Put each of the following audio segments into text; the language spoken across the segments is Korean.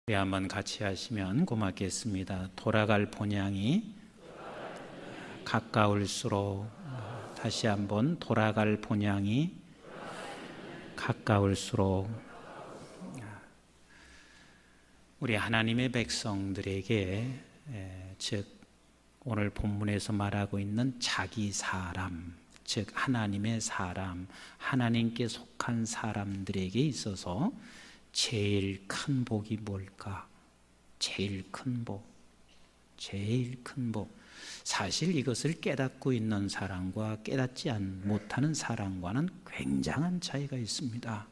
우리 한번 같이 하시면 고맙겠습니다. 돌아갈 본향이 가까울수록, 다시 한번 돌아갈 본향이 가까울수록. 우리 하나님의 백성들에게, 즉 오늘 본문에서 말하고 있는 자기 사람, 즉 하나님의 사람, 하나님께 속한 사람들에게 있어서 제일 큰 복이 뭘까? 제일 큰 복. 사실 이것을 깨닫고 있는 사람과 깨닫지 못하는 사람과는 굉장한 차이가 있습니다.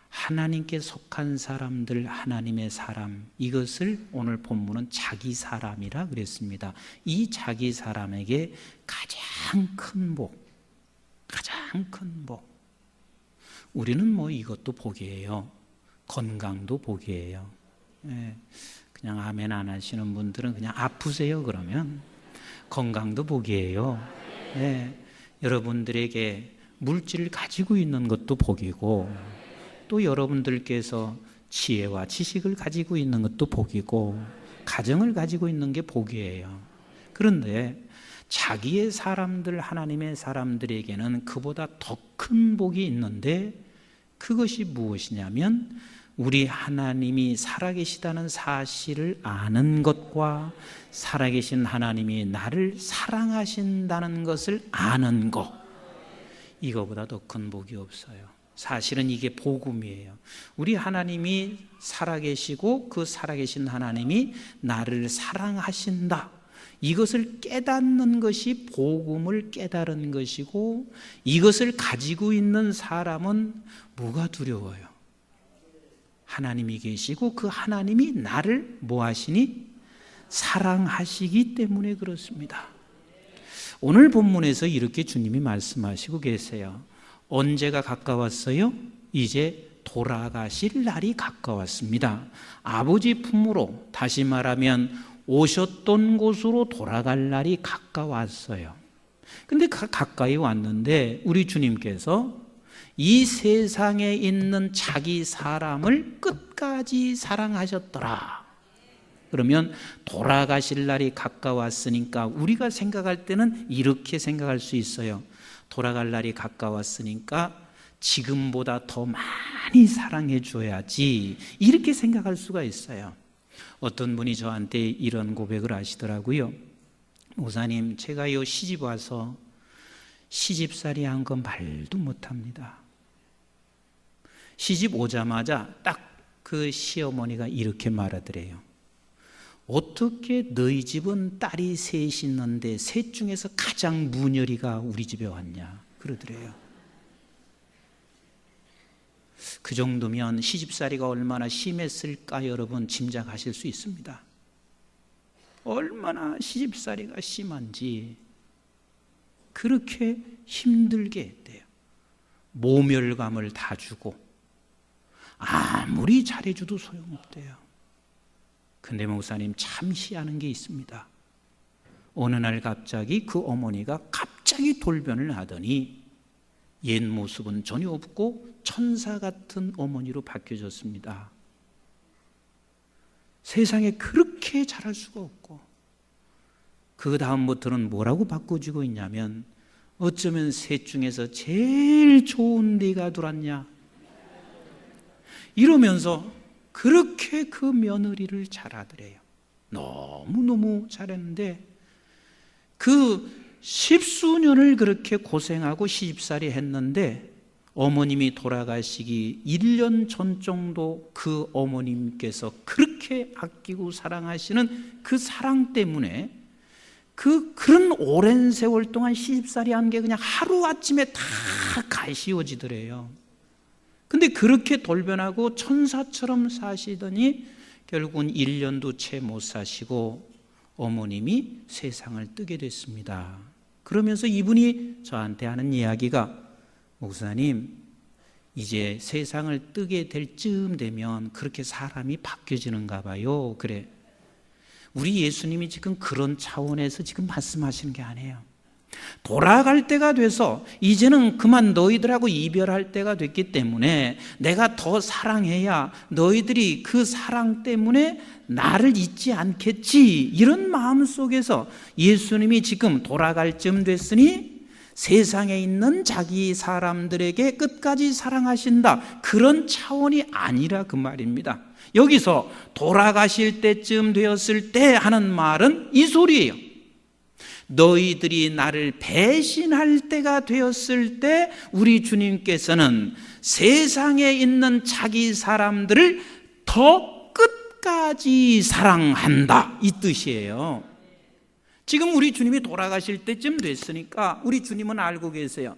하나님께 속한 사람들, 하나님의 사람, 이것을 오늘 본문은 자기 사람이라 그랬습니다. 이 자기 사람에게 가장 큰 복, 우리는 이것도 복이에요. 건강도 복이에요. 그냥 아멘 안 하시는 분들은 그냥 아프세요 그러면. 건강도 복이에요. 여러분들에게 물질을 가지고 있는 것도 복이고, 또 여러분들께서 지혜와 지식을 가지고 있는 것도 복이고, 가정을 가지고 있는 게 복이에요. 그런데 자기의 사람들, 하나님의 사람들에게는 그보다 더 큰 복이 있는데, 그것이 무엇이냐면 우리 하나님이 살아계시다는 사실을 아는 것과 살아계신 하나님이 나를 사랑하신다는 것을 아는 것, 이거보다 더 큰 복이 없어요. 사실은 이게 복음이에요. 우리 하나님이 살아계시고 그 살아계신 하나님이 나를 사랑하신다, 이것을 깨닫는 것이 복음을 깨달은 것이고, 이것을 가지고 있는 사람은 뭐가 두려워요? 하나님이 계시고 그 하나님이 나를 뭐 하시니? 사랑하시기 때문에 그렇습니다. 오늘 본문에서 이렇게 주님이 말씀하시고 계세요. 언제가 가까웠어요? 이제 돌아가실 날이 가까웠습니다. 아버지 품으로, 다시 말하면 오셨던 곳으로 돌아갈 날이 가까웠어요. 근데 가까이 왔는데 우리 주님께서 이 세상에 있는 자기 사람을 끝까지 사랑하셨더라. 그러면 돌아가실 날이 가까웠으니까 우리가 생각할 때는 이렇게 생각할 수 있어요. 돌아갈 날이 가까웠으니까 지금보다 더 많이 사랑해 줘야지, 이렇게 생각할 수가 있어요. 어떤 분이 저한테 이런 고백을 하시더라고요. 목사님, 제가요 시집 와서 시집살이 한 건 말도 못합니다. 시집 오자마자 딱 그 시어머니가 이렇게 말하더래요. 어떻게 너희 집은 딸이 셋이 있는데 셋 중에서 가장 무녀리가 우리 집에 왔냐, 그러더래요. 그 정도면 시집살이가 얼마나 심했을까 여러분 짐작하실 수 있습니다. 얼마나 시집살이가 심한지 그렇게 힘들게 했대요. 모멸감을 다 주고 아무리 잘해줘도 소용없대요. 근데 목사님, 참 희한한 게 있습니다. 어느 날 갑자기 그 어머니가 갑자기 돌변을 하더니 옛 모습은 전혀 없고 천사 같은 어머니로 바뀌어졌습니다. 세상에 그렇게 잘할 수가 없고, 그 다음부터는 뭐라고 바꿔주고 있냐면, 어쩌면 셋 중에서 제일 좋은 네가 들었냐, 이러면서 그렇게 그 며느리를 잘하더래요. 너무너무 잘했는데 그 십수년을 그렇게 고생하고 시집살이 했는데 어머님이 돌아가시기 1년 전 정도 그 어머님께서 그렇게 아끼고 사랑하시는 그 사랑 때문에 그런 오랜 세월 동안 시집살이 한 게 그냥 하루아침에 다 가시워지더래요. 근데 그렇게 돌변하고 천사처럼 사시더니 결국은 1년도 채 못 사시고 어머님이 세상을 뜨게 됐습니다. 그러면서 이분이 저한테 하는 이야기가, 목사님, 이제 세상을 뜨게 될 쯤 되면 그렇게 사람이 바뀌어지는가 봐요. 그래. 우리 예수님이 지금 그런 차원에서 지금 말씀하시는 게 아니에요. 돌아갈 때가 돼서 이제는 그만 너희들하고 이별할 때가 됐기 때문에 내가 더 사랑해야 너희들이 그 사랑 때문에 나를 잊지 않겠지, 이런 마음 속에서 예수님이 지금 돌아갈 쯤 됐으니 세상에 있는 자기 사람들에게 끝까지 사랑하신다, 그런 차원이 아니라 그 말입니다. 여기서 돌아가실 때쯤 되었을 때 하는 말은 이 소리예요. 너희들이 나를 배신할 때가 되었을 때 우리 주님께서는 세상에 있는 자기 사람들을 더 끝까지 사랑한다, 이 뜻이에요. 지금 우리 주님이 돌아가실 때쯤 됐으니까 우리 주님은 알고 계세요.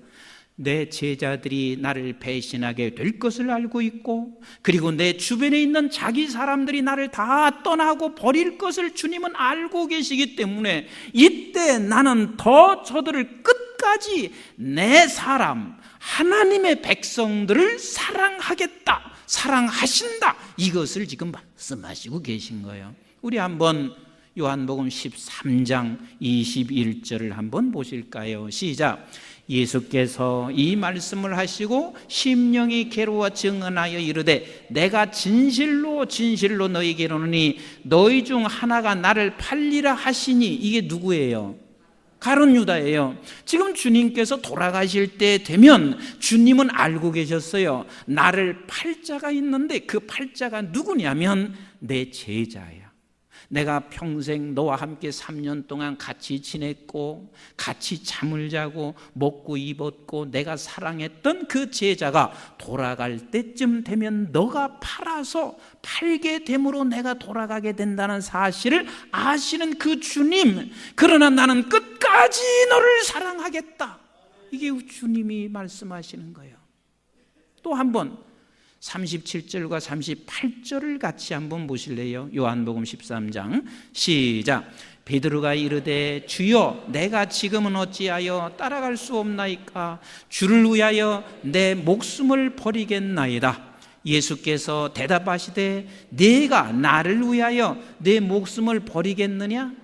내 제자들이 나를 배신하게 될 것을 알고 있고, 그리고 내 주변에 있는 자기 사람들이 나를 다 떠나고 버릴 것을 주님은 알고 계시기 때문에 이때 나는 더 저들을 끝까지 내 사람, 하나님의 백성들을 사랑하겠다, 사랑하신다, 이것을 지금 말씀하시고 계신 거예요. 우리 한번 요한복음 13장 21절을 한번 보실까요? 시작. 예수께서 이 말씀을 하시고 심령이 괴로워 증언하여 이르되 내가 진실로 진실로 너희에게 이르노니 너희 중 하나가 나를 팔리라 하시니, 이게 누구예요? 가룟 유다예요. 지금 주님께서 돌아가실 때 되면 주님은 알고 계셨어요. 나를 팔 자가 있는데 그 팔 자가 누구냐면 내 제자예요. 내가 평생 너와 함께 3년 동안 같이 지냈고 같이 잠을 자고 먹고 입었고 내가 사랑했던 그 제자가 돌아갈 때쯤 되면 너가 팔아서 팔게 됨으로 내가 돌아가게 된다는 사실을 아시는 그 주님, 그러나 나는 끝까지 너를 사랑하겠다, 이게 주님이 말씀하시는 거예요. 또 한번 37절과 38절을 같이 한번 보실래요? 요한복음 13장 시작. 베드로가 이르되 주여 내가 지금은 어찌하여 따라갈 수 없나이까? 주를 위하여 내 목숨을 버리겠나이다. 예수께서 대답하시되 네가 나를 위하여 내 목숨을 버리겠느냐?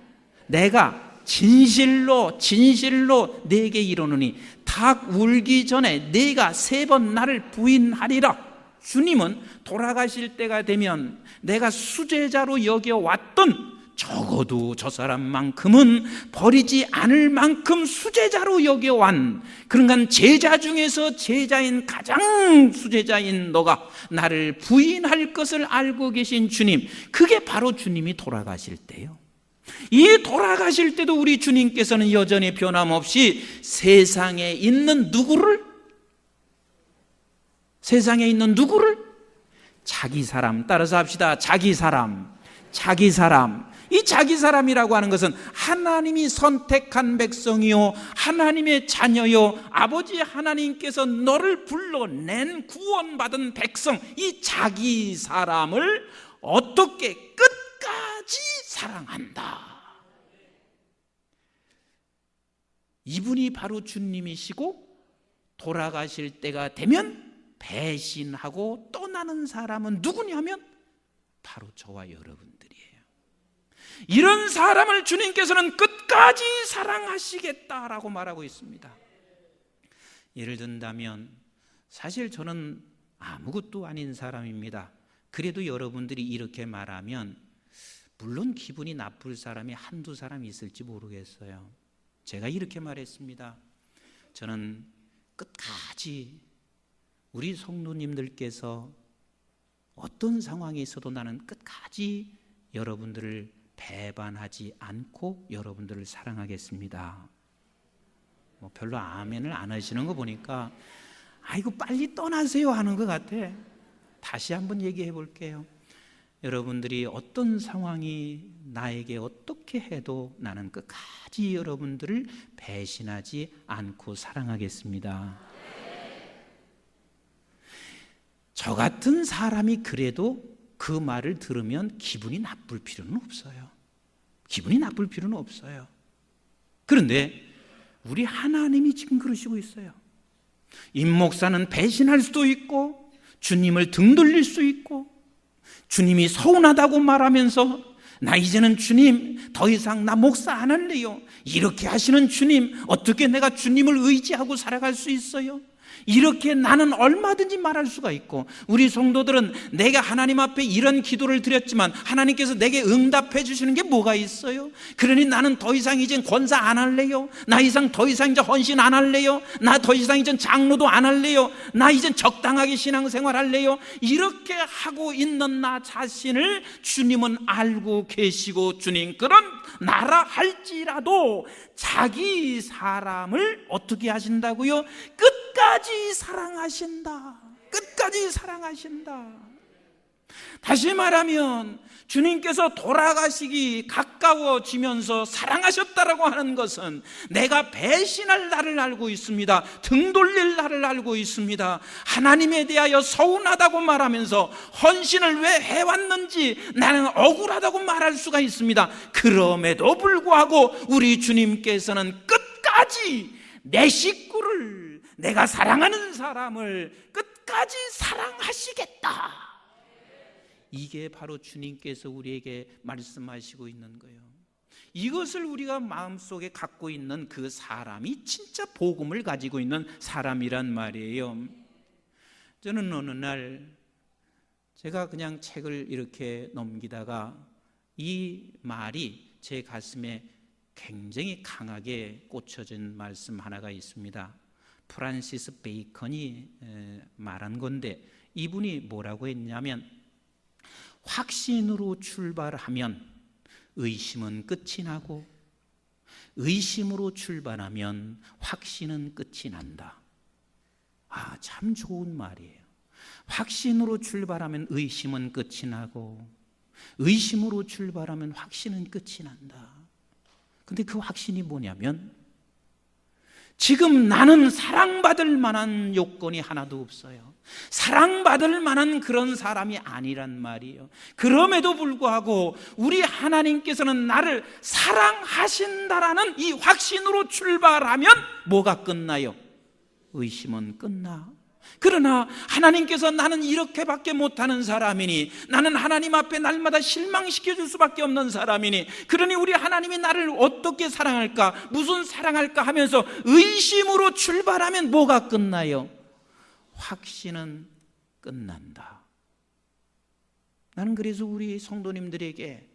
내가 진실로 진실로 네게 이르노니 닭 울기 전에 네가 3번 나를 부인하리라. 주님은 돌아가실 때가 되면 내가 수제자로 여겨왔던, 적어도 저 사람만큼은 버리지 않을 만큼 수제자로 여겨완, 그러니까 제자 중에서 제자인 가장 수제자인 너가 나를 부인할 것을 알고 계신 주님, 그게 바로 주님이 돌아가실 때요. 이 돌아가실 때도 우리 주님께서는 여전히 변함없이 세상에 있는 누구를, 세상에 있는 누구를? 자기 사람, 따라서 합시다. 자기 사람, 자기 사람. 이 자기 사람이라고 하는 것은 하나님이 선택한 백성이요, 하나님의 자녀요, 아버지 하나님께서 너를 불러낸 구원받은 백성, 이 자기 사람을 어떻게 끝까지 사랑한다. 이분이 바로 주님이시고 돌아가실 때가 되면 배신하고 떠나는 사람은 누구냐면 바로 저와 여러분들이에요. 이런 사람을 주님께서는 끝까지 사랑하시겠다라고 말하고 있습니다. 예를 든다면 사실 저는 아무것도 아닌 사람입니다. 그래도 여러분들이 이렇게 말하면 물론 기분이 나쁠 사람이 한두 사람 있을지 모르겠어요. 제가 이렇게 말했습니다. 저는 끝까지 우리 성도님들께서 어떤 상황에 있어도 나는 끝까지 여러분들을 배반하지 않고 여러분들을 사랑하겠습니다. 별로 아멘을 안 하시는 거 보니까 아이고 빨리 떠나세요 하는 것 같아. 다시 한번 얘기해 볼게요. 여러분들이 어떤 상황이 나에게 어떻게 해도 나는 끝까지 여러분들을 배신하지 않고 사랑하겠습니다. 저 같은 사람이 그래도 그 말을 들으면 기분이 나쁠 필요는 없어요. 기분이 나쁠 필요는 없어요. 그런데 우리 하나님이 지금 그러시고 있어요. 임 목사는 배신할 수도 있고 주님을 등 돌릴 수 있고 주님이 서운하다고 말하면서 나 이제는 주님 더 이상 나 목사 안 할래요. 이렇게 하시는 주님, 어떻게 내가 주님을 의지하고 살아갈 수 있어요? 이렇게 나는 얼마든지 말할 수가 있고, 우리 성도들은 내가 하나님 앞에 이런 기도를 드렸지만 하나님께서 내게 응답해 주시는 게 뭐가 있어요? 그러니 나는 더 이상 이제 권사 안 할래요. 나 이상 더 이상 이제 헌신 안 할래요. 나 더 이상 이제 장로도 안 할래요. 나 이제 적당하게 신앙생활 할래요. 이렇게 하고 있는 나 자신을 주님은 알고 계시고, 주님 그런 나라 할지라도 자기 사람을 어떻게 하신다고요? 끝까지 사랑하신다. 끝까지 사랑하신다. 다시 말하면 주님께서 돌아가시기 가까워지면서 사랑하셨다라고 하는 것은 내가 배신할 날을 알고 있습니다. 등 돌릴 날을 알고 있습니다. 하나님에 대하여 서운하다고 말하면서 헌신을 왜 해왔는지 나는 억울하다고 말할 수가 있습니다. 그럼에도 불구하고 우리 주님께서는 끝까지 내 식구를, 내가 사랑하는 사람을 끝까지 사랑하시겠다. 이게 바로 주님께서 우리에게 말씀하시고 있는 거예요. 이것을 우리가 마음속에 갖고 있는 그 사람이 진짜 복음을 가지고 있는 사람이란 말이에요. 저는 어느 날 제가 그냥 책을 이렇게 넘기다가 이 말이 제 가슴에 굉장히 강하게 꽂혀진 말씀 하나가 있습니다. 프란시스 베이컨이 말한 건데, 이분이 뭐라고 했냐면, 확신으로 출발하면 의심은 끝이 나고, 의심으로 출발하면 확신은 끝이 난다. 참 좋은 말이에요. 확신으로 출발하면 의심은 끝이 나고, 의심으로 출발하면 확신은 끝이 난다. 근데 그 확신이 뭐냐면, 지금 나는 사랑받을 만한 요건이 하나도 없어요. 사랑받을 만한 그런 사람이 아니란 말이에요. 그럼에도 불구하고 우리 하나님께서는 나를 사랑하신다라는 이 확신으로 출발하면 뭐가 끝나요? 의심은 끝나. 그러나 하나님께서 나는 이렇게밖에 못하는 사람이니, 나는 하나님 앞에 날마다 실망시켜줄 수밖에 없는 사람이니, 그러니 우리 하나님이 나를 어떻게 사랑할까, 무슨 사랑할까 하면서 의심으로 출발하면 뭐가 끝나요? 확신은 끝난다. 나는 그래서 우리 성도님들에게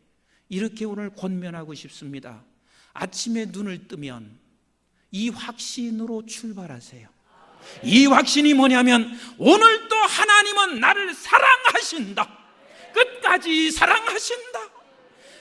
이렇게 오늘 권면하고 싶습니다. 아침에 눈을 뜨면 이 확신으로 출발하세요. 이 확신이 뭐냐면, 오늘도 하나님은 나를 사랑하신다. 끝까지 사랑하신다.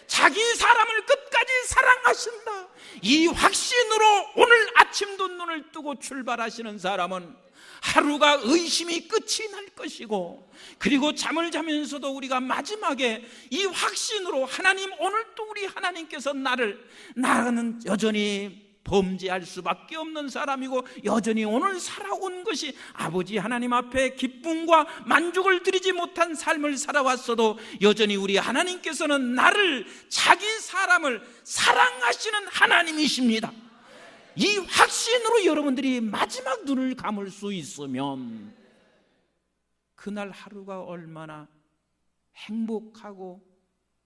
자기 사람을 끝까지 사랑하신다. 이 확신으로 오늘 아침도 눈을 뜨고 출발하시는 사람은 하루가 의심이 끝이 날 것이고, 그리고 잠을 자면서도 우리가 마지막에 이 확신으로, 하나님 오늘도 우리 하나님께서 나는 여전히 범죄할 수밖에 없는 사람이고, 여전히 오늘 살아온 것이 아버지 하나님 앞에 기쁨과 만족을 드리지 못한 삶을 살아왔어도 여전히 우리 하나님께서는 나를, 자기 사람을 사랑하시는 하나님이십니다. 이 확신으로 여러분들이 마지막 눈을 감을 수 있으면 그날 하루가 얼마나 행복하고,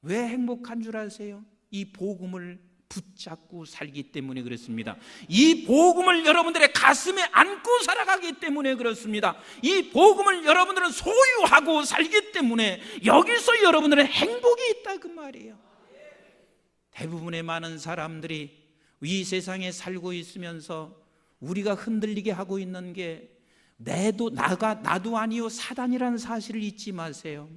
왜 행복한 줄 아세요? 이 복음을 붙잡고 살기 때문에 그렇습니다. 이 복음을 여러분들의 가슴에 안고 살아가기 때문에 그렇습니다. 이 복음을 여러분들은 소유하고 살기 때문에 여기서 여러분들의 행복이 있다 그 말이에요. 대부분의 많은 사람들이 이 세상에 살고 있으면서 우리가 흔들리게 하고 있는 게 나도 아니요 사단이라는 사실을 잊지 마세요.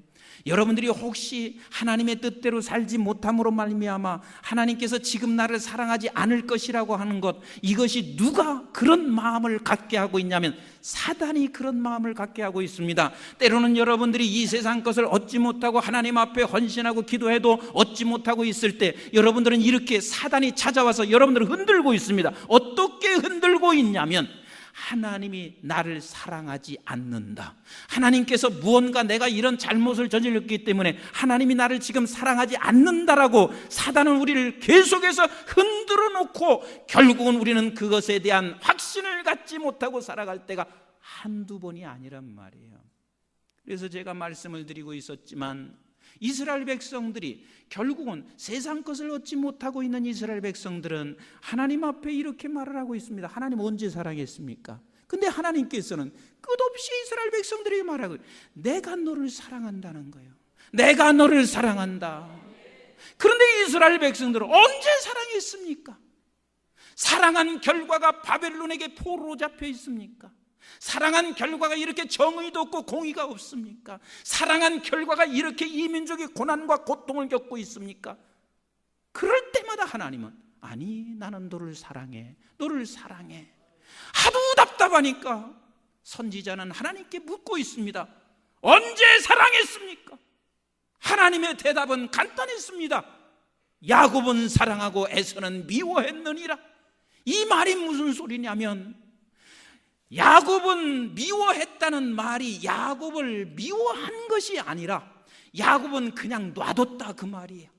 여러분들이 혹시 하나님의 뜻대로 살지 못함으로 말미암아 하나님께서 지금 나를 사랑하지 않을 것이라고 하는 것, 이것이 누가 그런 마음을 갖게 하고 있냐면 사단이 그런 마음을 갖게 하고 있습니다. 때로는 여러분들이 이 세상 것을 얻지 못하고 하나님 앞에 헌신하고 기도해도 얻지 못하고 있을 때 여러분들은 이렇게 사단이 찾아와서 여러분들을 흔들고 있습니다. 어떻게 흔들고 있냐면, 하나님이 나를 사랑하지 않는다. 하나님께서 무언가 내가 이런 잘못을 저질렀기 때문에 하나님이 나를 지금 사랑하지 않는다라고 사단은 우리를 계속해서 흔들어 놓고 결국은 우리는 그것에 대한 확신을 갖지 못하고 살아갈 때가 한두 번이 아니란 말이에요. 그래서 제가 말씀을 드리고 있었지만 이스라엘 백성들이 결국은 세상 것을 얻지 못하고 있는 이스라엘 백성들은 하나님 앞에 이렇게 말을 하고 있습니다. 하나님 언제 사랑했습니까? 근데 하나님께서는 끝없이 이스라엘 백성들에게 말하고, 내가 너를 사랑한다는 거예요. 내가 너를 사랑한다. 그런데 이스라엘 백성들은 언제 사랑했습니까? 사랑한 결과가 바벨론에게 포로로 잡혀 있습니까? 사랑한 결과가 이렇게 정의도 없고 공의가 없습니까? 사랑한 결과가 이렇게 이 민족의 고난과 고통을 겪고 있습니까? 그럴 때마다 하나님은, 아니, 나는 너를 사랑해, 너를 사랑해. 하도 답답하니까 선지자는 하나님께 묻고 있습니다. 언제 사랑했습니까? 하나님의 대답은 간단했습니다. 야곱은 사랑하고 에서는 미워했느니라. 이 말이 무슨 소리냐면, 야곱은 미워했다는 말이 야곱을 미워한 것이 아니라 야곱은 그냥 놔뒀다 그 말이에요.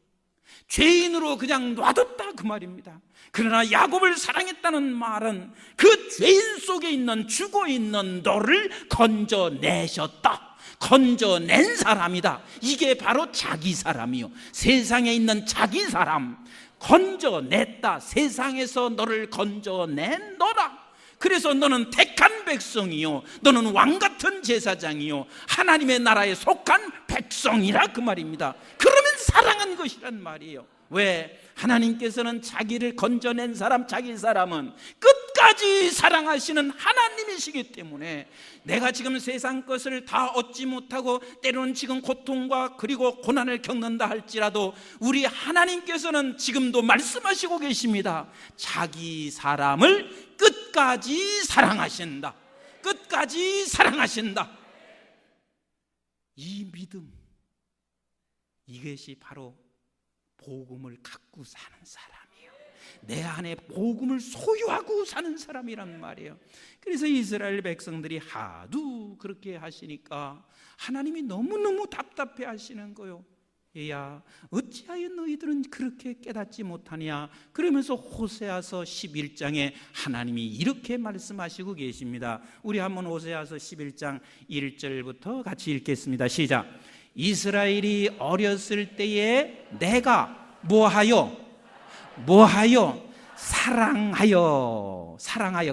죄인으로 그냥 놔뒀다 그 말입니다. 그러나 야곱을 사랑했다는 말은 그 죄인 속에 있는, 죽어있는 너를 건져내셨다, 건져낸 사람이다. 이게 바로 자기 사람이요, 세상에 있는 자기 사람, 건져냈다. 세상에서 너를 건져낸 너라. 그래서 너는 택한 백성이요, 너는 왕같은 제사장이요, 하나님의 나라에 속한 백성이라 그 말입니다. 그러면 사랑한 것이란 말이에요. 왜? 하나님께서는 자기를 건져낸 사람, 자기 사람은 끝까지 사랑하시는 하나님이시기 때문에, 내가 지금 세상 것을 다 얻지 못하고 때로는 지금 고통과 그리고 고난을 겪는다 할지라도 우리 하나님께서는 지금도 말씀하시고 계십니다. 자기 사람을 끝까지 사랑하신다. 끝까지 사랑하신다. 이 믿음, 이것이 바로 복음을 갖고 사는 사람이에요. 내 안에 복음을 소유하고 사는 사람이란 말이에요. 그래서 이스라엘 백성들이 하도 그렇게 하시니까 하나님이 너무너무 답답해 하시는 거예요. 얘야, 어찌하여 너희들은 그렇게 깨닫지 못하냐? 그러면서 호세아서 11장에 하나님이 이렇게 말씀하시고 계십니다. 우리 한번 호세아서 11장 1절부터 같이 읽겠습니다. 시작. 이스라엘이 어렸을 때에 내가 뭐하여 사랑하여.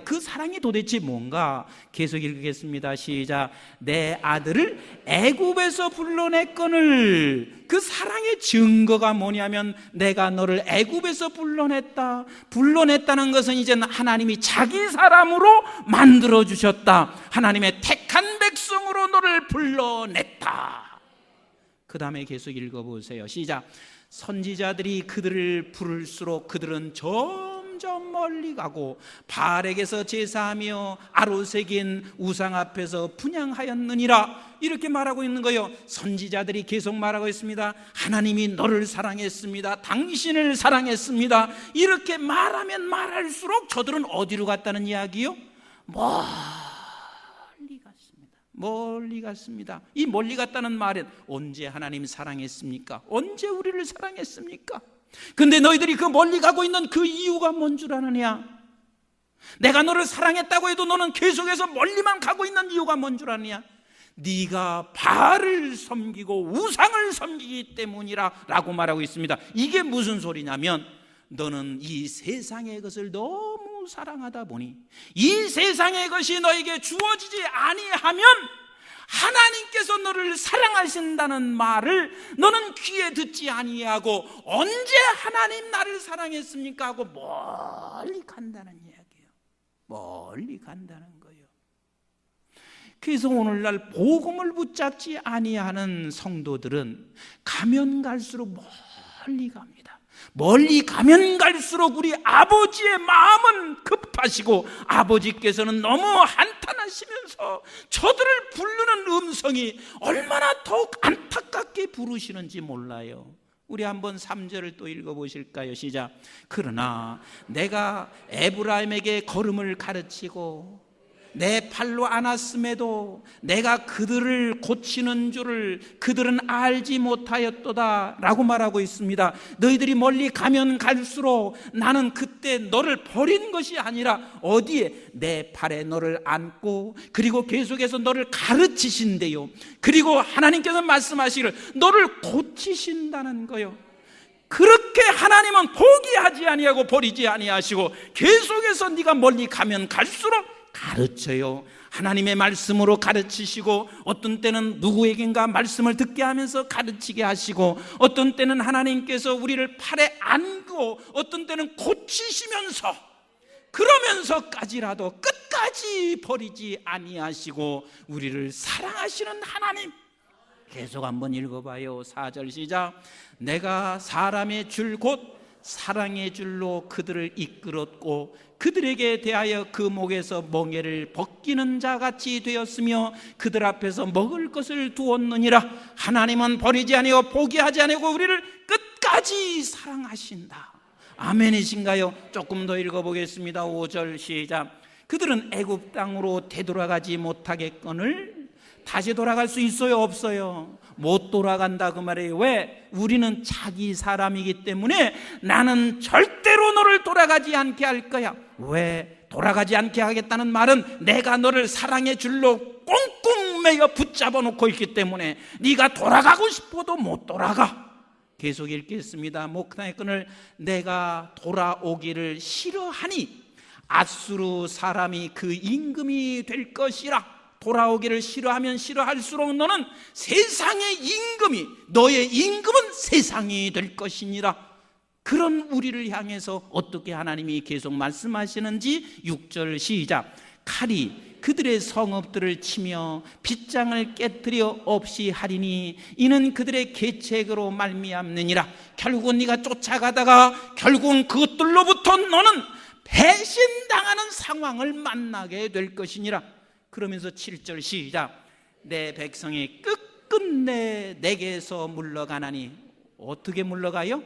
그 사랑이 도대체 뭔가? 계속 읽겠습니다. 시작. 내 아들을 애굽에서 불러냈거늘. 그 사랑의 증거가 뭐냐면, 내가 너를 애굽에서 불러냈다는 것은 이제는 하나님이 자기 사람으로 만들어 주셨다. 하나님의 택한 백성으로 너를 불러냈다. 그 다음에 계속 읽어보세요. 시작. 선지자들이 그들을 부를수록 그들은 점점 멀리 가고 바알에게서 제사하며 아로색인 우상 앞에서 분향하였느니라. 이렇게 말하고 있는 거예요. 선지자들이 계속 말하고 있습니다. 하나님이 너를 사랑했습니다, 당신을 사랑했습니다. 이렇게 말하면 말할수록 저들은 어디로 갔다는 이야기요? 멀리 갔습니다. 이 멀리 갔다는 말은 언제 하나님 사랑했습니까? 언제 우리를 사랑했습니까? 근데 너희들이 그 멀리 가고 있는 그 이유가 뭔 줄 아느냐? 내가 너를 사랑했다고 해도 너는 계속해서 멀리만 가고 있는 이유가 뭔 줄 아느냐? 네가 바알을 섬기고 우상을 섬기기 때문이라 라고 말하고 있습니다. 이게 무슨 소리냐면, 너는 이 세상의 것을 너무 사랑하다 보니 이 세상의 것이 너에게 주어지지 아니하면 하나님께서 너를 사랑하신다는 말을 너는 귀에 듣지 아니하고, 언제 하나님 나를 사랑했습니까? 하고 멀리 간다는 이야기예요. 멀리 간다는 거예요. 그래서 오늘날 복음을 붙잡지 아니하는 성도들은 가면 갈수록 멀리 갑니다. 멀리 가면 갈수록 우리 아버지의 마음은 급하시고 아버지께서는 너무 한탄하시면서 저들을 부르는 음성이 얼마나 더욱 안타깝게 부르시는지 몰라요. 우리 한번 3절을 또 읽어보실까요? 시작. 그러나 내가 에브라임에게 걸음을 가르치고 내 팔로 안았음에도 내가 그들을 고치는 줄을 그들은 알지 못하였도다 라고 말하고 있습니다. 너희들이 멀리 가면 갈수록 나는 그때 너를 버린 것이 아니라 어디에? 내 팔에 너를 안고 그리고 계속해서 너를 가르치신대요. 그리고 하나님께서 말씀하시기를 너를 고치신다는 거요. 그렇게 하나님은 포기하지 아니하고 버리지 아니하시고 계속해서 네가 멀리 가면 갈수록 가르쳐요. 하나님의 말씀으로 가르치시고 어떤 때는 누구에겐가 말씀을 듣게 하면서 가르치게 하시고 어떤 때는 하나님께서 우리를 팔에 안고 어떤 때는 고치시면서 그러면서까지라도 끝까지 버리지 아니하시고 우리를 사랑하시는 하나님. 계속 한번 읽어봐요. 4절 시작. 내가 사람의 줄 곧 사랑의 줄로 그들을 이끌었고 그들에게 대하여 그 목에서 멍에를 벗기는 자같이 되었으며 그들 앞에서 먹을 것을 두었느니라. 하나님은 버리지 아니하고 포기하지 아니하고 우리를 끝까지 사랑하신다. 아멘이신가요? 조금 더 읽어보겠습니다. 5절 시작. 그들은 애굽 땅으로 되돌아가지 못하겠거늘 다시 돌아갈 수 있어요? 없어요? 못 돌아간다 그 말이에요. 왜? 우리는 자기 사람이기 때문에 나는 절대로 너를 돌아가지 않게 할 거야. 왜? 돌아가지 않게 하겠다는 말은 내가 너를 사랑의 줄로 꽁꽁 매여 붙잡아 놓고 있기 때문에 네가 돌아가고 싶어도 못 돌아가. 계속 읽겠습니다. 목나의 끈을 내가 돌아오기를 싫어하니 아수르 사람이 그 임금이 될 것이라. 돌아오기를 싫어하면 싫어할수록 너는 세상의 임금이 너의 임금은 세상이 될 것이니라. 그런 우리를 향해서 어떻게 하나님이 계속 말씀하시는지 6절 시작. 칼이 그들의 성읍들을 치며 빗장을 깨뜨려 없이 하리니 이는 그들의 계책으로 말미암느니라. 결국은 네가 쫓아가다가 결국은 그것들로부터 너는 배신당하는 상황을 만나게 될 것이니라. 그러면서 7절 시작. 내 백성이 끝끝내 내게서 물러가나니. 어떻게 물러가요?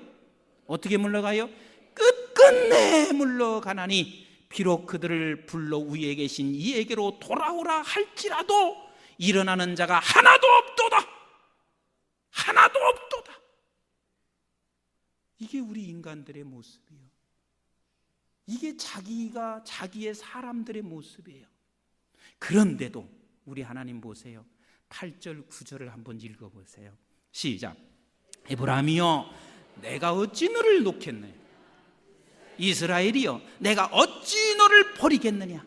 어떻게 물러가요? 끝끝내 물러가나니 비록 그들을 불러 위에 계신 이에게로 돌아오라 할지라도 일어나는 자가 하나도 없도다. 하나도 없도다. 이게 우리 인간들의 모습이에요. 이게 자기의 사람들의 모습이에요. 그런데도 우리 하나님 보세요. 8절 9절을 한번 읽어보세요. 시작. 에브라임이여 내가 어찌 너를 놓겠느냐. 이스라엘이여 내가 어찌 너를 버리겠느냐.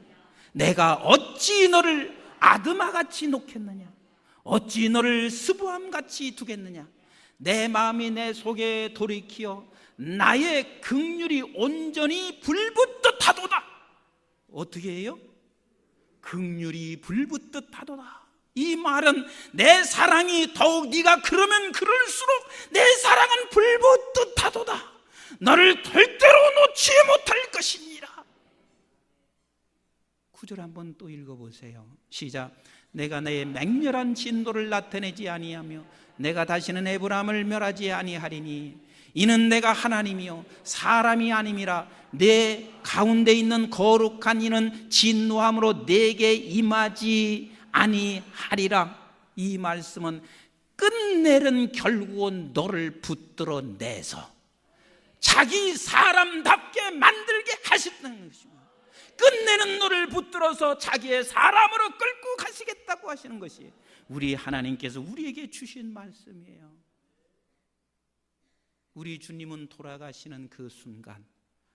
내가 어찌 너를 아드마같이 놓겠느냐. 어찌 너를 스부함같이 두겠느냐. 내 마음이 내 속에 돌이키어 나의 긍휼이 온전히 불붙듯 하도다. 어떻게 해요? 긍휼이 불붙듯 하도다. 이 말은 내 사랑이 더욱 네가 그러면 그럴수록 내 사랑은 불붙듯 하도다. 너를 절대로 놓지 못할 것이니라. 9절 한번 또 읽어보세요. 시작. 내가 내 맹렬한 진노를 나타내지 아니하며 내가 다시는 에브라임을 멸하지 아니하리니 이는 내가 하나님이요 사람이 아님이라. 내 가운데 있는 거룩한 이는 진노함으로 내게 임하지 아니하리라. 이 말씀은 끝내는 결국은 너를 붙들어 내서 자기 사람답게 만들게 하시는 것입니다. 끝내는 너를 붙들어서 자기의 사람으로 끌고 가시겠다고 하시는 것이 우리 하나님께서 우리에게 주신 말씀이에요. 우리 주님은 돌아가시는 그 순간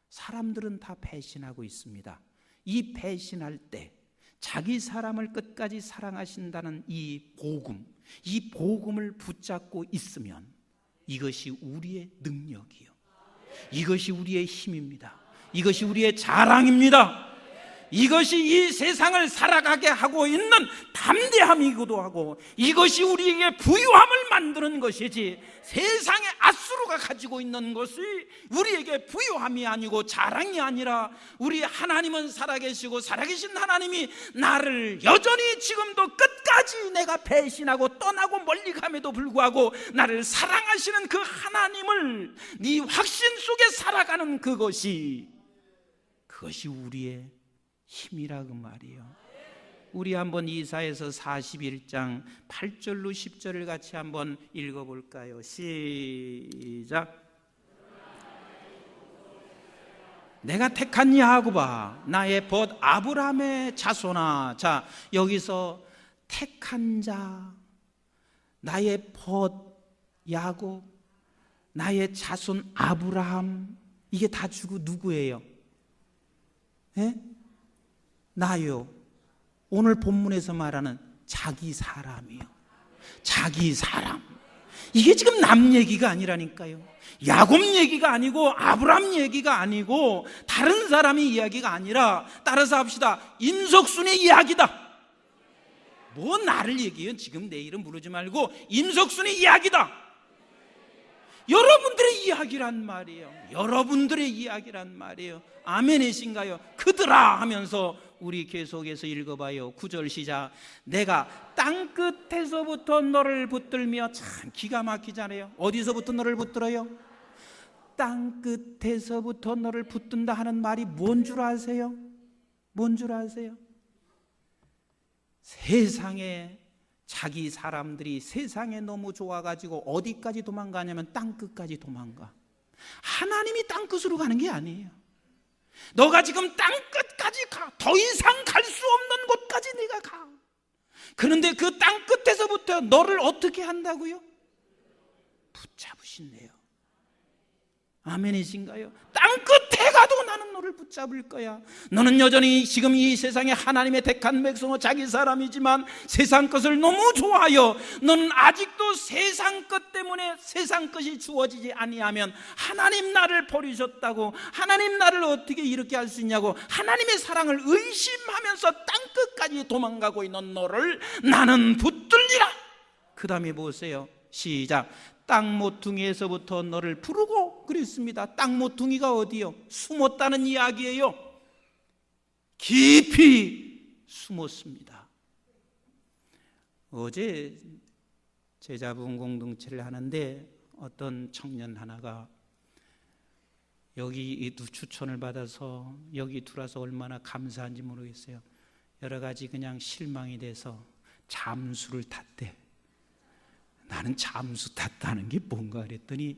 사람들은 다 배신하고 있습니다. 이 배신할 때 자기 사람을 끝까지 사랑하신다는 이 복음을 붙잡고 있으면 이것이 우리의 능력이요, 이것이 우리의 힘입니다. 이것이 우리의 자랑입니다. 이것이 이 세상을 살아가게 하고 있는 담대함이기도 하고 이것이 우리에게 부유함을 만드는 것이지 세상의 아수르가 가지고 있는 것이 우리에게 부유함이 아니고 자랑이 아니라 우리 하나님은 살아계시고 살아계신 하나님이 나를 여전히 지금도 끝까지 내가 배신하고 떠나고 멀리 감에도 불구하고 나를 사랑하시는 그 하나님을 네 확신 속에 살아가는 그것이 우리의 힘이라 그 말이에요. 우리 한번 이사야서 41장 8절로 10절을 같이 한번 읽어볼까요? 시작. 내가 택한 야곱아, 나의 벗 아브라함의 자손아. 자, 여기서 택한 자, 나의 벗 야곱, 나의 자손 아브라함, 이게 다 주고 누구예요? 예? 나요. 오늘 본문에서 말하는 자기 사람이요. 자기 사람. 이게 지금 남 얘기가 아니라니까요. 야곱 얘기가 아니고 아브라함 얘기가 아니고 다른 사람의 이야기가 아니라, 따라서 합시다, 임석순의 이야기다. 뭐 나를 얘기해요. 지금 내 이름 부르지 말고 임석순의 이야기다. 여러분들의 이야기란 말이에요. 여러분들의 이야기란 말이에요. 아멘이신가요? 그들아 하면서 우리 계속해서 읽어봐요. 9절 시작. 내가 땅끝에서부터 너를 붙들며. 참 기가 막히잖아요. 어디서부터 너를 붙들어요? 땅끝에서부터 너를 붙든다 하는 말이 뭔 줄 아세요? 뭔 줄 아세요? 세상에 자기 사람들이 세상에 너무 좋아가지고 어디까지 도망가냐면 땅끝까지 도망가. 하나님이 땅끝으로 가는 게 아니에요. 너가 지금 땅끝까지 가. 더 이상 갈 수 없는 곳까지 네가 가. 그런데 그 땅끝에서부터 너를 어떻게 한다고요? 붙잡으신대요. 아멘이신가요? 땅끝에 가도 나는 너를 붙잡을 거야. 너는 여전히 지금 이 세상에 하나님의 택한 백성은 자기 사람이지만 세상 것을 너무 좋아하여 너는 아직도 세상 것 때문에 세상 것이 주어지지 아니하면 하나님 나를 버리셨다고, 하나님 나를 어떻게 이렇게 할 수 있냐고 하나님의 사랑을 의심하면서 땅끝까지 도망가고 있는 너를 나는 붙들리라. 그 다음에 보세요. 시작. 땅 모퉁이에서부터 너를 부르고 그랬습니다. 땅 모퉁이가 어디요? 숨었다는 이야기예요. 깊이 숨었습니다. 어제 제자분 공동체를 하는데 어떤 청년 하나가 여기 추천을 받아서 여기 들어와서 얼마나 감사한지 모르겠어요. 여러 가지 그냥 실망이 돼서 잠수를 탔대. 나는 잠수 탔다는 게 뭔가 그랬더니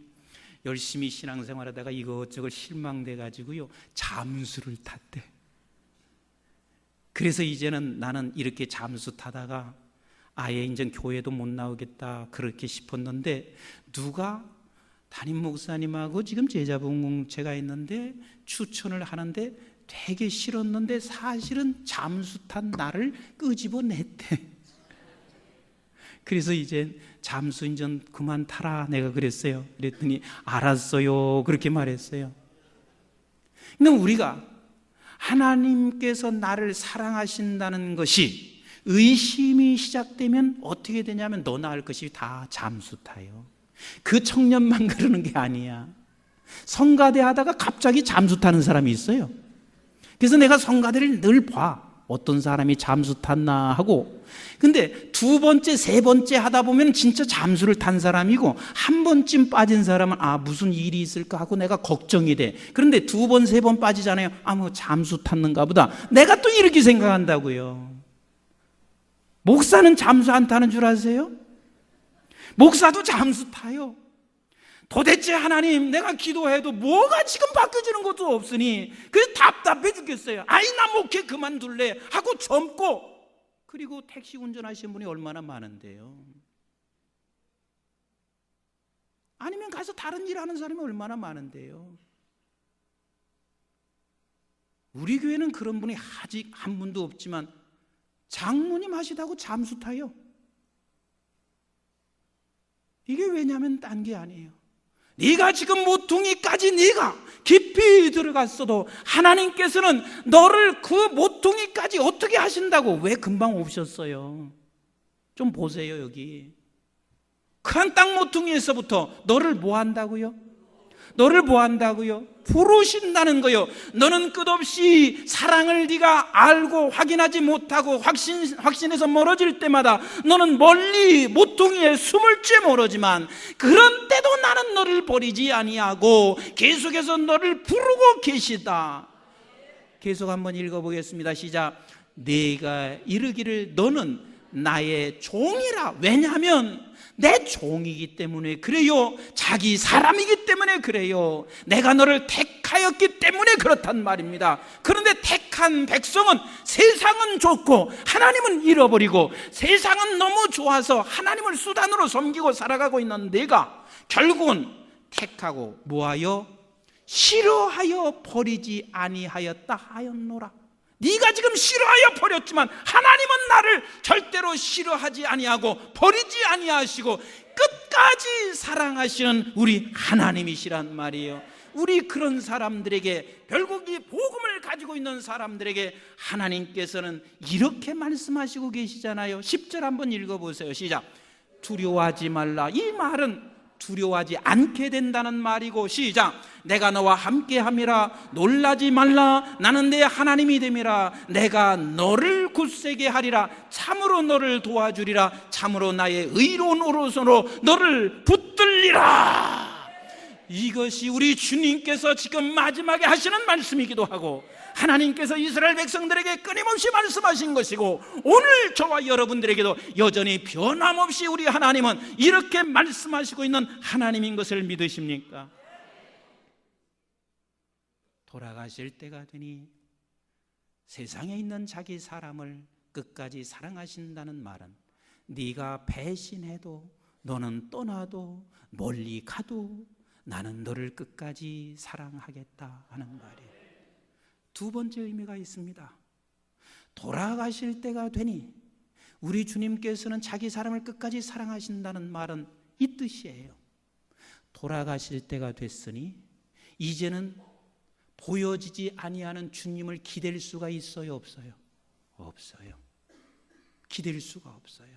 열심히 신앙생활하다가 이것저것 실망돼 가지고요 잠수를 탔대. 그래서 이제는 나는 이렇게 잠수 타다가 아예 이제 교회도 못 나오겠다 그렇게 싶었는데, 누가 담임 목사님하고 지금 제자분 공동체가 있는데 추천을 하는데 되게 싫었는데 사실은 잠수 탄 나를 끄집어냈대. 그래서 이제 잠수 인전 그만 타라 내가 그랬어요. 그랬더니 알았어요 그렇게 말했어요. 근데 우리가 하나님께서 나를 사랑하신다는 것이 의심이 시작되면 어떻게 되냐면 너 나 할 것이 다 잠수 타요. 그 청년만 그러는 게 아니야. 성가대 하다가 갑자기 잠수 타는 사람이 있어요. 그래서 내가 성가대를 늘 봐. 어떤 사람이 잠수 탔나 하고. 근데 두 번째, 세 번째 하다 보면 진짜 잠수를 탄 사람이고, 한 번쯤 빠진 사람은 무슨 일이 있을까 하고 내가 걱정이 돼. 그런데 두 번, 세 번 빠지잖아요. 뭐 잠수 탔는가 보다. 내가 또 이렇게 생각한다고요. 목사는 잠수 안 타는 줄 아세요? 목사도 잠수 타요. 도대체 하나님, 내가 기도해도 뭐가 지금 바뀌어지는 것도 없으니 그래서 답답해 죽겠어요. 나 목회 그만둘래 하고 젊고, 그리고 택시 운전하시는 분이 얼마나 많은데요. 아니면 가서 다른 일 하는 사람이 얼마나 많은데요. 우리 교회는 그런 분이 아직 한 분도 없지만 장로님 하시다고 잠수 타요. 이게 왜냐면 딴 게 아니에요. 네가 지금 모퉁이까지 네가 깊이 들어갔어도 하나님께서는 너를 그 모퉁이까지 어떻게 하신다고 왜 금방 오셨어요? 좀 보세요. 여기 큰 땅 모퉁이에서부터 너를 뭐 한다고요? 너를 뭐 한다고요? 부르신다는 거요. 너는 끝없이 사랑을 네가 알고 확인하지 못하고 확신해서 멀어질 때마다 너는 멀리 모퉁이에 숨을지 모르지만, 그런 때도 나는 너를 버리지 아니하고 계속해서 너를 부르고 계시다. 계속 한번 읽어보겠습니다. 시작. 네가 이르기를 너는 나의 종이라. 왜냐하면 내 종이기 때문에 그래요. 자기 사람이기 때문에 그래요. 내가 너를 택하였기 때문에 그렇단 말입니다. 그런데 택한 백성은 세상은 좋고 하나님은 잃어버리고, 세상은 너무 좋아서 하나님을 수단으로 섬기고 살아가고 있는 내가 결국은 택하고 뭐하여? 싫어하여 버리지 아니하였다 하였노라. 네가 지금 싫어하여 버렸지만 하나님은 나를 절대로 싫어하지 아니하고 버리지 아니하시고 끝까지 사랑하시는 우리 하나님이시란 말이에요. 우리 그런 사람들에게, 결국 이 복음을 가지고 있는 사람들에게 하나님께서는 이렇게 말씀하시고 계시잖아요. 10절 한번 읽어보세요. 시작. 두려워하지 말라. 이 말은 두려워하지 않게 된다는 말이고, 시작. 내가 너와 함께함이라. 놀라지 말라. 나는 내 하나님이 됨이라. 내가 너를 굳세게 하리라. 참으로 너를 도와주리라. 참으로 나의 의로운 오른손으로 너를 붙들리라. 이것이 우리 주님께서 지금 마지막에 하시는 말씀이기도 하고, 하나님께서 이스라엘 백성들에게 끊임없이 말씀하신 것이고, 오늘 저와 여러분들에게도 여전히 변함없이 우리 하나님은 이렇게 말씀하시고 있는 하나님인 것을 믿으십니까? 돌아가실 때가 되니 세상에 있는 자기 사람을 끝까지 사랑하신다는 말은, 네가 배신해도, 너는 떠나도, 멀리 가도 나는 너를 끝까지 사랑하겠다 하는 말이에요. 두 번째 의미가 있습니다. 돌아가실 때가 되니 우리 주님께서는 자기 사람을 끝까지 사랑하신다는 말은 이 뜻이에요. 돌아가실 때가 됐으니 이제는 보여지지 아니하는 주님을 기댈 수가 있어요, 없어요? 없어요. 기댈 수가 없어요.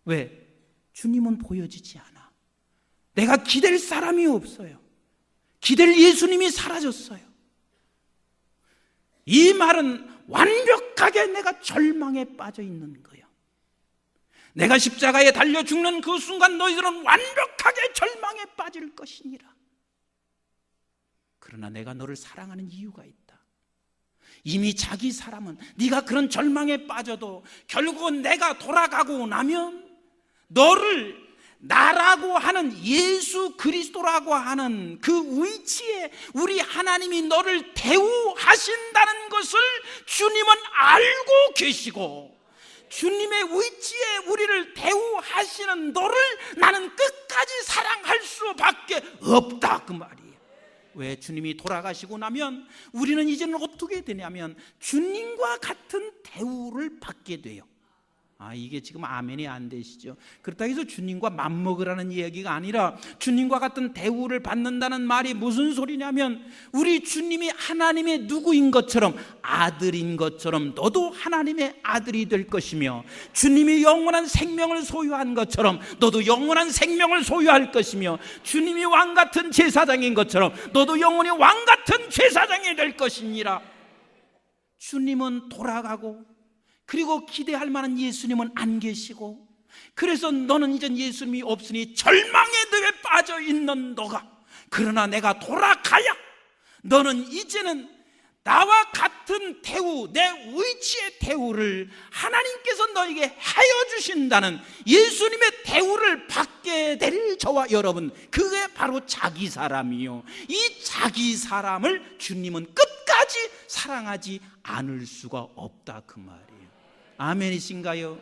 왜? 주님은 보여지지 않아. 내가 기댈 사람이 없어요. 기댈 예수님이 사라졌어요. 이 말은 완벽하게 내가 절망에 빠져 있는 거예요. 내가 십자가에 달려 죽는 그 순간 너희들은 완벽하게 절망에 빠질 것이니라. 그러나 내가 너를 사랑하는 이유가 있다. 이미 자기 사람은, 네가 그런 절망에 빠져도 결국은 내가 돌아가고 나면 너를 나라고 하는 예수 그리스도라고 하는 그 위치에 우리 하나님이 너를 대우하신다는 것을 주님은 알고 계시고, 주님의 위치에 우리를 대우하시는 너를 나는 끝까지 사랑할 수밖에 없다 그 말이에요. 왜? 주님이 돌아가시고 나면 우리는 이제는 어떻게 되냐면 주님과 같은 대우를 받게 돼요. 이게 지금 아멘이 안 되시죠? 그렇다고 해서 주님과 맞먹으라는 이야기가 아니라 주님과 같은 대우를 받는다는 말이 무슨 소리냐면, 우리 주님이 하나님의 누구인 것처럼, 아들인 것처럼 너도 하나님의 아들이 될 것이며, 주님이 영원한 생명을 소유한 것처럼 너도 영원한 생명을 소유할 것이며, 주님이 왕같은 제사장인 것처럼 너도 영원히 왕같은 제사장이 될 것이니라. 주님은 돌아가고, 그리고 기대할 만한 예수님은 안 계시고, 그래서 너는 이젠 예수님이 없으니 절망의 늪에 빠져 있는 너가, 그러나 내가 돌아가야 너는 이제는 나와 같은 대우, 내 위치의 대우를 하나님께서 너에게 하여 주신다는 예수님의 대우를 받게 될 저와 여러분, 그게 바로 자기 사람이요. 이 자기 사람을 주님은 끝까지 사랑하지 않을 수가 없다 그 말이에요. 아멘이신가요?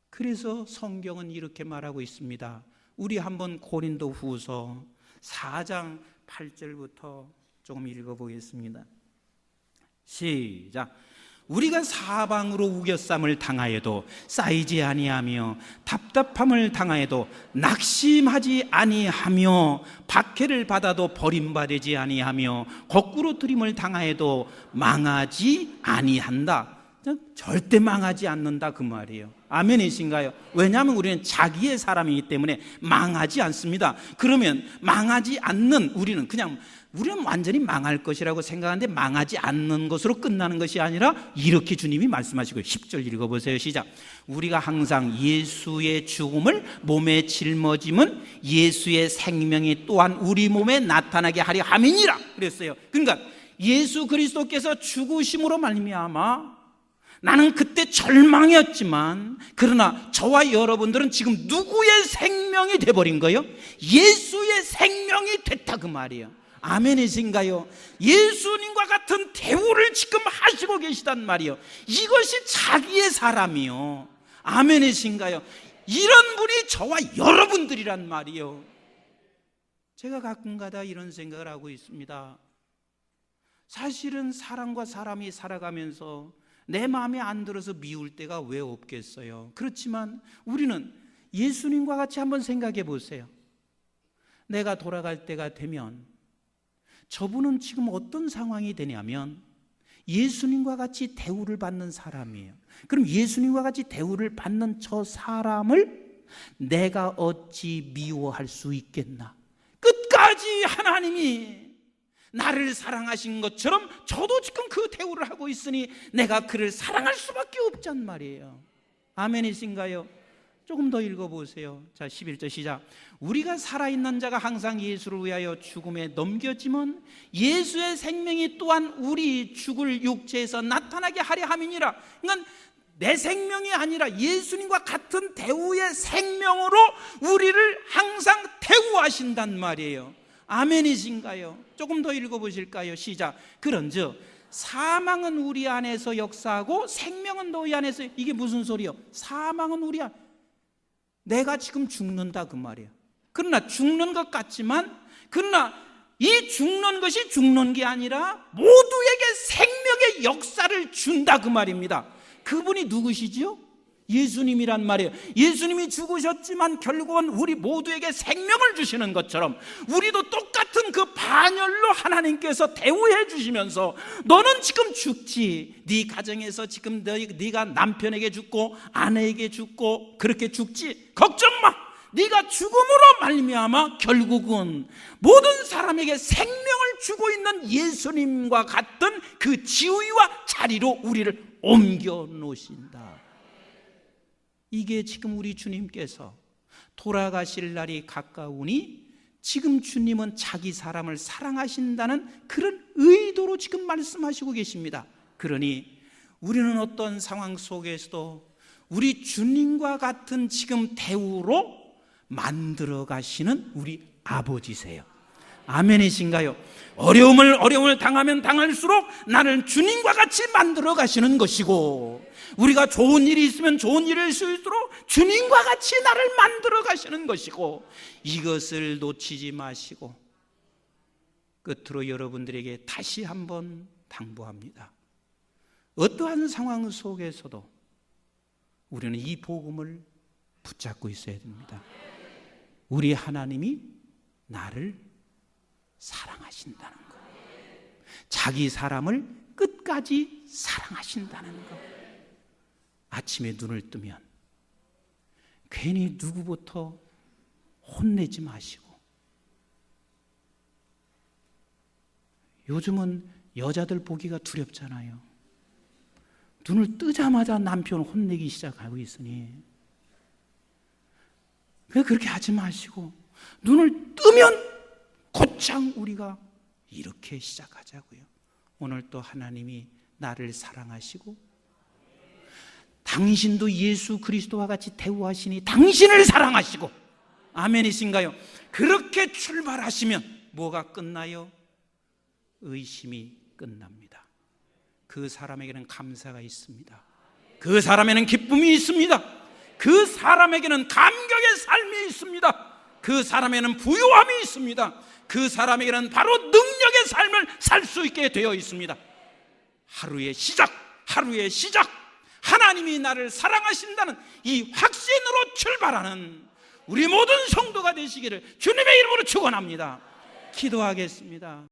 그래서 성경은 이렇게 말하고 있습니다. 우리 한번 고린도후서 4장 8절부터 조금 읽어보겠습니다. 시작. 우리가 사방으로 우겨쌈을 당하여도 쌓이지 아니하며, 답답함을 당하여도 낙심하지 아니하며, 박해를 받아도 버림받지 아니하며, 거꾸로 들임을 당하여도 망하지 아니한다. 절대 망하지 않는다 그 말이에요. 아멘이신가요? 왜냐하면 우리는 자기의 사람이기 때문에 망하지 않습니다. 그러면 망하지 않는 우리는 완전히 망할 것이라고 생각하는데 망하지 않는 것으로 끝나는 것이 아니라 이렇게 주님이 말씀하시고요. 10절 읽어보세요. 시작. 우리가 항상 예수의 죽음을 몸에 짊어짐은 예수의 생명이 또한 우리 몸에 나타나게 하려 함이니라 그랬어요. 그러니까 예수 그리스도께서 죽으심으로 말미암아 나는 그때 절망이었지만, 그러나 저와 여러분들은 지금 누구의 생명이 돼버린 거예요? 예수의 생명이 됐다 그 말이에요. 아멘이신가요? 예수님과 같은 대우를 지금 하시고 계시단 말이에요. 이것이 자기의 사람이요. 아멘이신가요? 이런 분이 저와 여러분들이란 말이에요. 제가 가끔가다 이런 생각을 하고 있습니다. 사실은 사람과 사람이 살아가면서 내 마음에 안 들어서 미울 때가 왜 없겠어요? 그렇지만 우리는 예수님과 같이 한번 생각해 보세요. 내가 돌아갈 때가 되면 저분은 지금 어떤 상황이 되냐면 예수님과 같이 대우를 받는 사람이에요. 그럼 예수님과 같이 대우를 받는 저 사람을 내가 어찌 미워할 수 있겠나? 끝까지 하나님이 나를 사랑하신 것처럼 저도 지금 그 대우를 하고 있으니 내가 그를 사랑할 수밖에 없단 말이에요. 아멘이신가요? 조금 더 읽어보세요. 자, 11절 시작. 우리가 살아있는 자가 항상 예수를 위하여 죽음에 넘겨지면 예수의 생명이 또한 우리 죽을 육체에서 나타나게 하려 함이니라. 그러니까 내 생명이 아니라 예수님과 같은 대우의 생명으로 우리를 항상 대우하신단 말이에요. 아멘이신가요? 조금 더 읽어보실까요? 시작. 그런즉 사망은 우리 안에서 역사하고 생명은 너희 안에서. 이게 무슨 소리요? 사망은 우리 안, 내가 지금 죽는다 그 말이에요. 그러나 죽는 것 같지만, 그러나 이 죽는 것이 죽는 게 아니라 모두에게 생명의 역사를 준다 그 말입니다. 그분이 누구시지요? 예수님이란 말이에요. 예수님이 죽으셨지만 결국은 우리 모두에게 생명을 주시는 것처럼 우리도 똑같은 그 반열로 하나님께서 대우해 주시면서 너는 지금 죽지, 네 가정에서 지금 네가 남편에게 죽고 아내에게 죽고 그렇게 죽지, 걱정 마. 네가 죽음으로 말미암아 결국은 모든 사람에게 생명을 주고 있는 예수님과 같은 그 지위와 자리로 우리를 옮겨 놓으신다. 이게 지금 우리 주님께서 돌아가실 날이 가까우니 지금 주님은 자기 사람을 사랑하신다는 그런 의도로 지금 말씀하시고 계십니다. 그러니 우리는 어떤 상황 속에서도 우리 주님과 같은 지금 대우로 만들어 가시는 우리 아버지세요. 아멘이신가요? 어려움을 당하면 당할수록 나를 주님과 같이 만들어 가시는 것이고, 우리가 좋은 일이 있으면 좋은 일일 수 있도록 주님과 같이 나를 만들어 가시는 것이고, 이것을 놓치지 마시고 끝으로 여러분들에게 다시 한번 당부합니다. 어떠한 상황 속에서도 우리는 이 복음을 붙잡고 있어야 됩니다. 우리 하나님이 나를 사랑하신다는 것, 자기 사람을 끝까지 사랑하신다는 것. 아침에 눈을 뜨면 괜히 누구부터 혼내지 마시고, 요즘은 여자들 보기가 두렵잖아요. 눈을 뜨자마자 남편 혼내기 시작하고 있으니 그렇게 하지 마시고 눈을 뜨면 곧장 우리가 이렇게 시작하자고요. 오늘 또 하나님이 나를 사랑하시고 당신도 예수 그리스도와 같이 대우하시니 당신을 사랑하시고, 아멘이신가요? 그렇게 출발하시면 뭐가 끝나요? 의심이 끝납니다. 그 사람에게는 감사가 있습니다. 그 사람에게는 기쁨이 있습니다. 그 사람에게는 감격의 삶이 있습니다. 그 사람에게는 부유함이 있습니다. 그 사람에게는 바로 능력의 삶을 살 수 있게 되어 있습니다. 하루의 시작, 하나님이 나를 사랑하신다는 이 확신으로 출발하는 우리 모든 성도가 되시기를 주님의 이름으로 축원합니다. 기도하겠습니다.